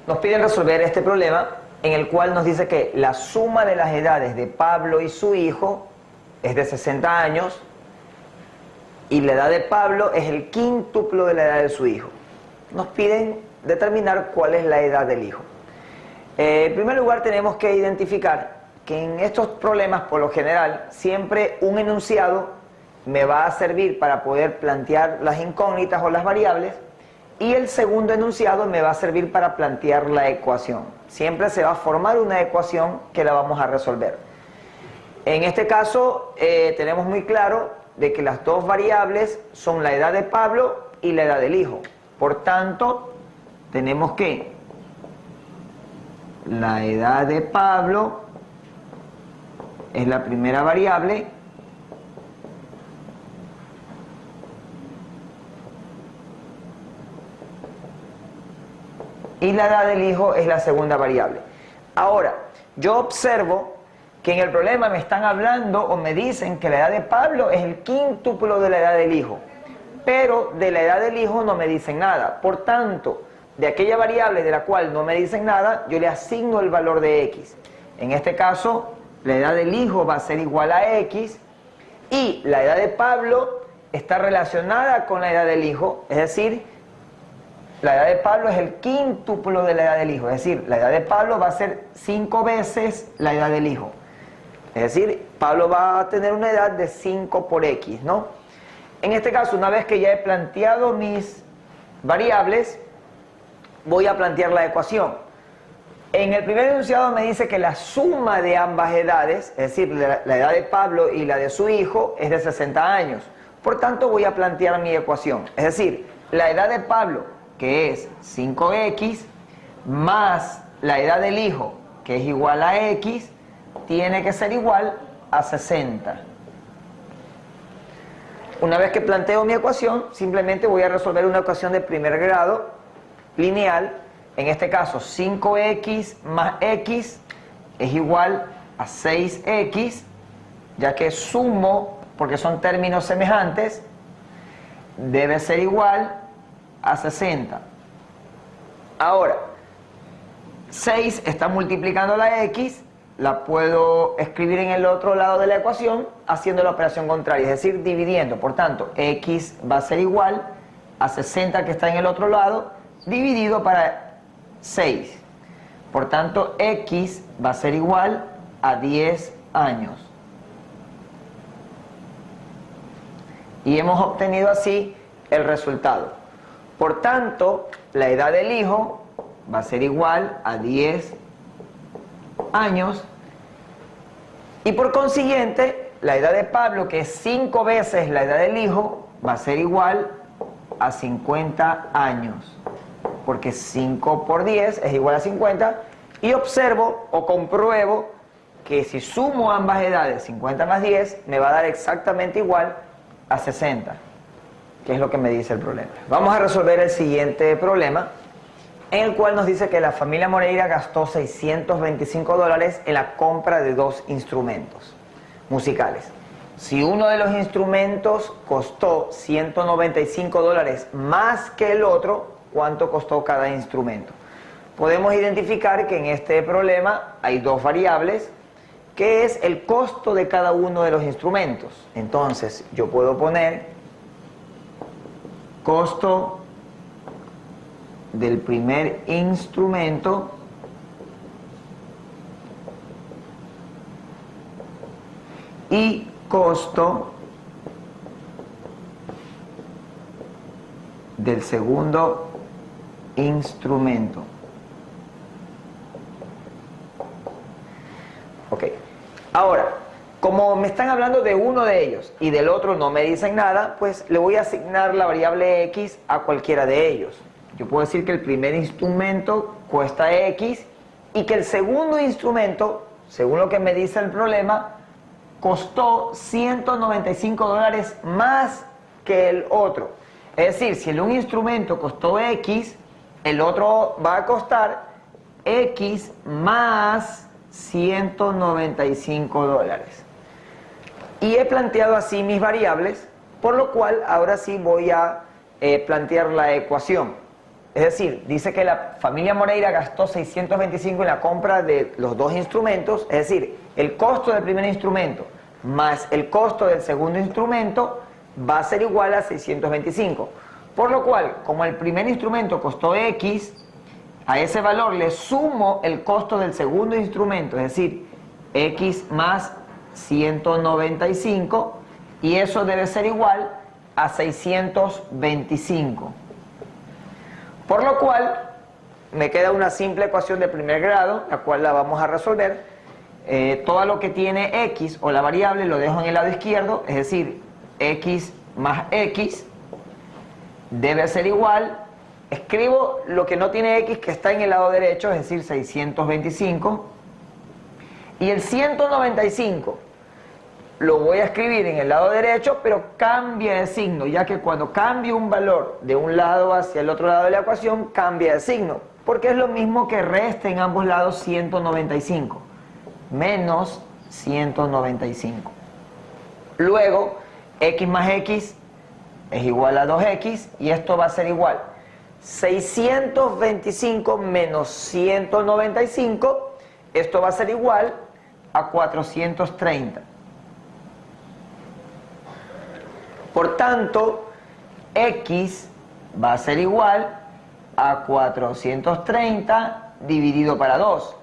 Nos piden resolver este problema en el cual nos dice que la suma de las edades de Pablo y su hijo es de 60 años y la edad de Pablo es el quíntuplo de la edad de su hijo. Nos piden determinar cuál es la edad del hijo. En primer lugar tenemos que identificar que en estos problemas, por lo general, siempre un enunciado me va a servir para poder plantear las incógnitas o las variables, y el segundo enunciado me va a servir para plantear la ecuación. Siempre se va a formar una ecuación que la vamos a resolver. En este caso tenemos muy claro de que las dos variables son la edad de Pablo y la edad del hijo. Por tanto, tenemos que la edad de Pablo es la primera variable y la edad del hijo es la segunda variable. Ahora, yo observo que en el problema me están hablando o me dicen que la edad de Pablo es el quíntuplo de la edad del hijo, pero de la edad del hijo no me dicen nada. Por tanto, de aquella variable de la cual no me dicen nada, yo le asigno el valor de x. En este caso, la edad del hijo va a ser igual a x y la edad de Pablo está relacionada con la edad del hijo, es decir, la edad de Pablo es el quíntuplo de la edad del hijo, es decir, la edad de Pablo va a ser 5 veces la edad del hijo. Es decir, Pablo va a tener una edad de 5 por x, ¿no? En este caso, una vez que ya he planteado mis variables, voy a plantear la ecuación. En el primer enunciado me dice que la suma de ambas edades, es decir, la edad de Pablo y la de su hijo, es de 60 años. Por tanto, voy a plantear mi ecuación. Es decir, la edad de Pablo, que es 5x, más la edad del hijo, que es igual a x, tiene que ser igual a 60. Una vez que planteo mi ecuación, simplemente voy a resolver una ecuación de primer grado, lineal. En este caso, 5x más x es igual a 6x, ya que sumo, porque son términos semejantes, debe ser igual a 60. Ahora, 6 está multiplicando la x, la puedo escribir en el otro lado de la ecuación haciendo la operación contraria, es decir, dividiendo. Por tanto, x va a ser igual a 60 que está en el otro lado, dividido para 6. Por tanto, x va a ser igual a 10 años. Y hemos obtenido así el resultado. Por tanto, la edad del hijo va a ser igual a 10 años. Y por consiguiente, la edad de Pablo, que es 5 veces la edad del hijo, va a ser igual a 50 años. Porque 5 por 10 es igual a 50. Y observo o compruebo que si sumo ambas edades, 50 más 10, me va a dar exactamente igual a 60. Que es lo que me dice el problema. Vamos a resolver el siguiente problema, en el cual nos dice que la familia Moreira gastó $625 en la compra de 2 instrumentos musicales. Si uno de los instrumentos costó $195 más que el otro, ¿cuánto costó cada instrumento? Podemos identificar que en este problema hay dos variables, que es el costo de cada uno de los instrumentos. Entonces, yo puedo poner costo del primer instrumento y costo del segundo instrumento. Ok. Ahora, como me están hablando de uno de ellos y del otro no me dicen nada, pues le voy a asignar la variable x a cualquiera de ellos. Yo puedo decir que el primer instrumento cuesta x y que el segundo instrumento, según lo que me dice el problema, costó $195 más que el otro. Es decir, si un instrumento costó x, el otro va a costar x más $195. Y he planteado así mis variables, por lo cual ahora sí voy a plantear la ecuación. es decir, dice que la familia Moreira gastó 625 en la compra de los dos instrumentos, es decir, el costo del primer instrumento más el costo del segundo instrumento va a ser igual a 625. Por lo cual, como el primer instrumento costó X, a ese valor le sumo el costo del segundo instrumento, es decir, X más 195, y eso debe ser igual a 625. Por lo cual, me queda una simple ecuación de primer grado, la cual la vamos a resolver. Todo lo que tiene X o la variable lo dejo en el lado izquierdo, es decir, X más X debe ser igual. Escribo lo que no tiene X que está en el lado derecho, es decir, 625. Y el 195 lo voy a escribir en el lado derecho, pero cambia de signo, ya que cuando cambio un valor de un lado hacia el otro lado de la ecuación, cambia de signo, porque es lo mismo que resta en ambos lados 195, menos 195. Luego, X más X es igual a 2X, y esto va a ser igual 625 menos 195, esto va a ser igual a 430. Por tanto, X va a ser igual a 430 dividido para 2,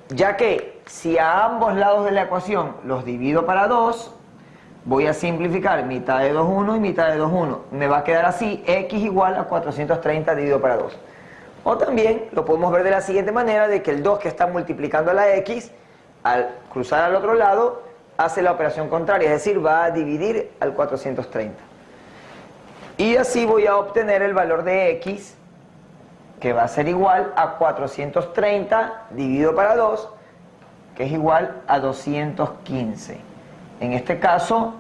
ya que si a ambos lados de la ecuación los divido para 2, voy a simplificar mitad de 2,1 y mitad de 2,1. Me va a quedar así, X igual a 430 dividido para 2. O también lo podemos ver de la siguiente manera, de que el 2 que está multiplicando a la X, al cruzar al otro lado, hace la operación contraria, es decir, va a dividir al 430. Y así voy a obtener el valor de X, que va a ser igual a 430 dividido para 2, que es igual a 215. En este caso,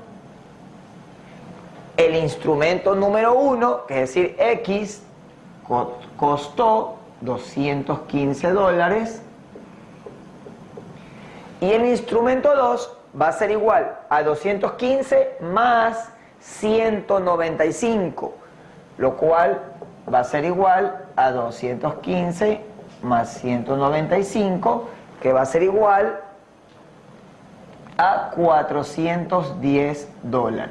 el instrumento número 1, que es decir, X, costó $215. Y el instrumento 2 va a ser igual a 215 más 195, lo cual va a ser igual a 215 más 195, que va a ser igual a $410.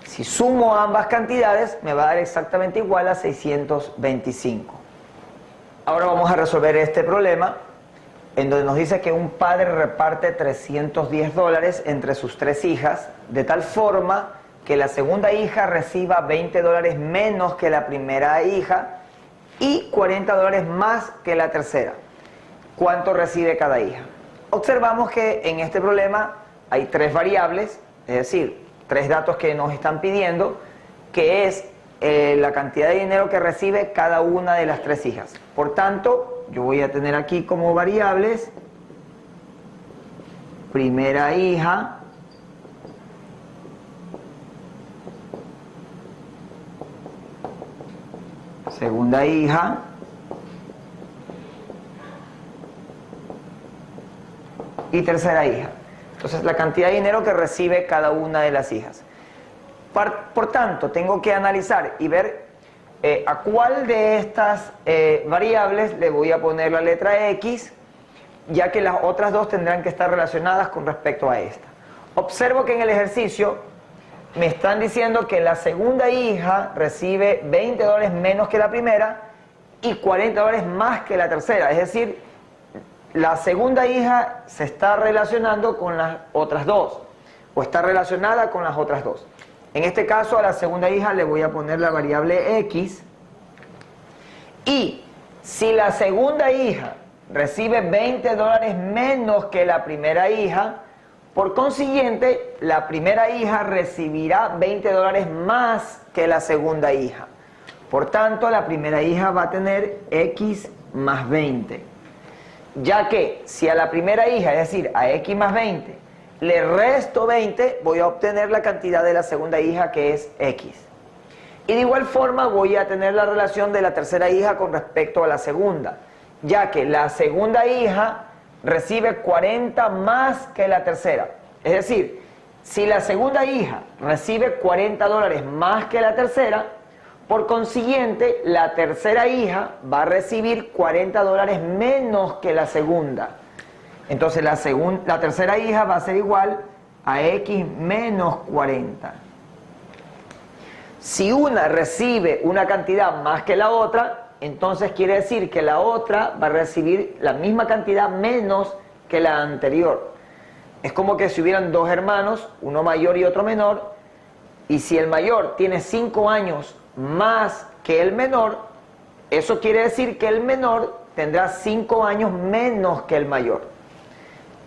Si sumo ambas cantidades, me va a dar exactamente igual a 625. Ahora vamos a resolver este problema, en donde nos dice que un padre reparte $310 entre sus 3 hijas, de tal forma que la segunda hija reciba $20 menos que la primera hija y $40 más que la tercera. ¿Cuánto recibe cada hija? Observamos que en este problema hay 3 variables, es decir, 3 datos que nos están pidiendo, que es la cantidad de dinero que recibe cada una de las 3 hijas. Por tanto, yo voy a tener aquí como variables primera hija, segunda hija, y tercera hija. Entonces, la cantidad de dinero que recibe cada una de las hijas. Por tanto, tengo que analizar y ver a cuál de estas variables le voy a poner la letra X, ya que las otras dos tendrán que estar relacionadas con respecto a esta. Observo que en el ejercicio me están diciendo que la segunda hija recibe $20 menos que la primera y $40 más que la tercera. Es decir, la segunda hija se está relacionando con las otras dos, o está relacionada con las otras dos. En este caso, a la segunda hija le voy a poner la variable X, y si la segunda hija recibe $20 menos que la primera hija, por consiguiente, la primera hija recibirá $20 más que la segunda hija. Por tanto, la primera hija va a tener X más 20. Ya que si a la primera hija, es decir, a X más 20, le resto 20, voy a obtener la cantidad de la segunda hija, que es X. Y de igual forma voy a tener la relación de la tercera hija con respecto a la segunda, ya que la segunda hija recibe 40 más que la tercera. Es decir, si la segunda hija recibe $40 más que la tercera, Por consiguiente, la tercera hija va a recibir $40 menos que la segunda. Entonces la tercera hija va a ser igual a X menos 40. Si una recibe una cantidad más que la otra, entonces quiere decir que la otra va a recibir la misma cantidad menos que la anterior. Es como que si hubieran dos hermanos, uno mayor y otro menor, y si el mayor tiene 5 años más que el menor, eso quiere decir que el menor tendrá 5 años menos que el mayor.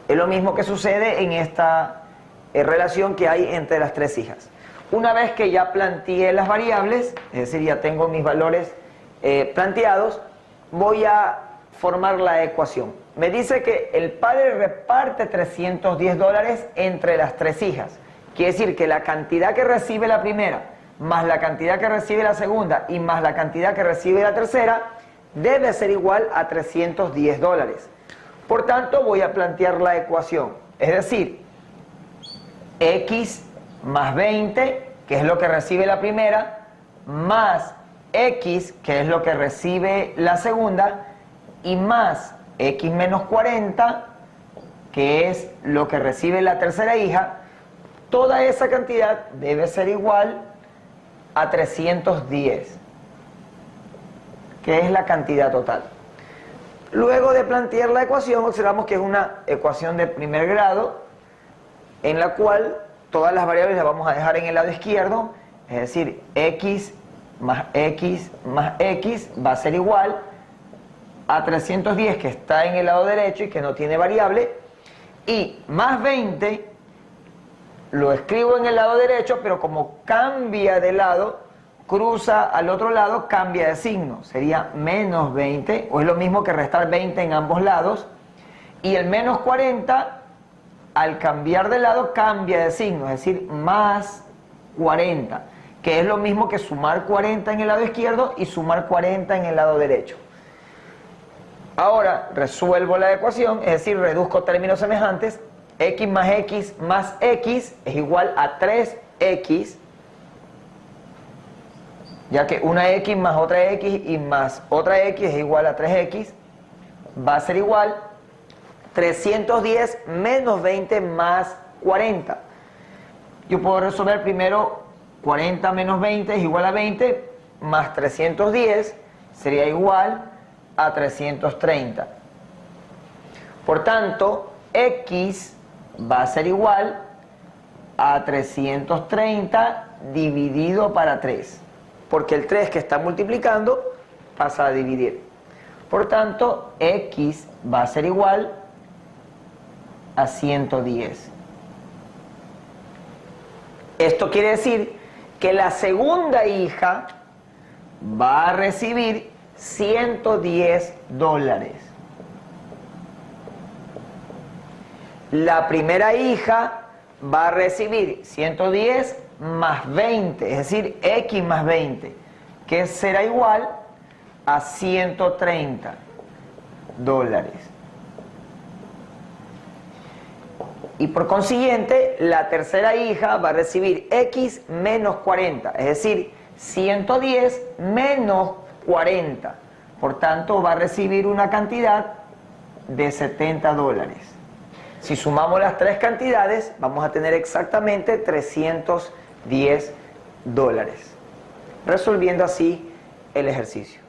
Es lo mismo que sucede en esta relación que hay entre las tres hijas. Una vez que ya planteé las variables, es decir, ya tengo mis valores planteados, voy a formar la ecuación. Me dice que el padre reparte $310 entre las tres hijas. Quiere decir que la cantidad que recibe la primera, más la cantidad que recibe la segunda y más la cantidad que recibe la tercera, debe ser igual a $310. Por tanto, voy a plantear la ecuación. Es decir, X más 20, que es lo que recibe la primera, más X, que es lo que recibe la segunda, y más X menos 40, que es lo que recibe la tercera hija. Toda esa cantidad debe ser igual a 310, que es la cantidad total. Luego de plantear la ecuación, observamos que es una ecuación de primer grado, en la cual todas las variables las vamos a dejar en el lado izquierdo, es decir, X más X más X va a ser igual a 310, que está en el lado derecho y que no tiene variable, y más 20 lo escribo en el lado derecho, pero como cambia de lado, cruza al otro lado, cambia de signo. Sería menos 20, o es lo mismo que restar 20 en ambos lados. Y el menos 40, al cambiar de lado, cambia de signo, es decir, más 40, que es lo mismo que sumar 40 en el lado izquierdo y sumar 40 en el lado derecho. Ahora resuelvo la ecuación, es decir, reduzco términos semejantes. X más X es igual a 3X, ya que una X más otra X y más otra X es igual a 3X, va a ser igual 310 menos 20 más 40. Yo puedo resolver primero 40 menos 20 es igual a 20, más 310 sería igual a 330. Por tanto, X va a ser igual a 330 dividido para 3, porque el 3 que está multiplicando pasa a dividir. Por tanto, X va a ser igual a 110. Esto quiere decir que la segunda hija va a recibir $110. La primera hija va a recibir 110 más 20, es decir, X más 20, que será igual a $130. Y por consiguiente, la tercera hija va a recibir X menos 40, es decir, 110 menos 40. Por tanto, va a recibir una cantidad de $70. Si sumamos las tres cantidades, vamos a tener exactamente $310, resolviendo así el ejercicio.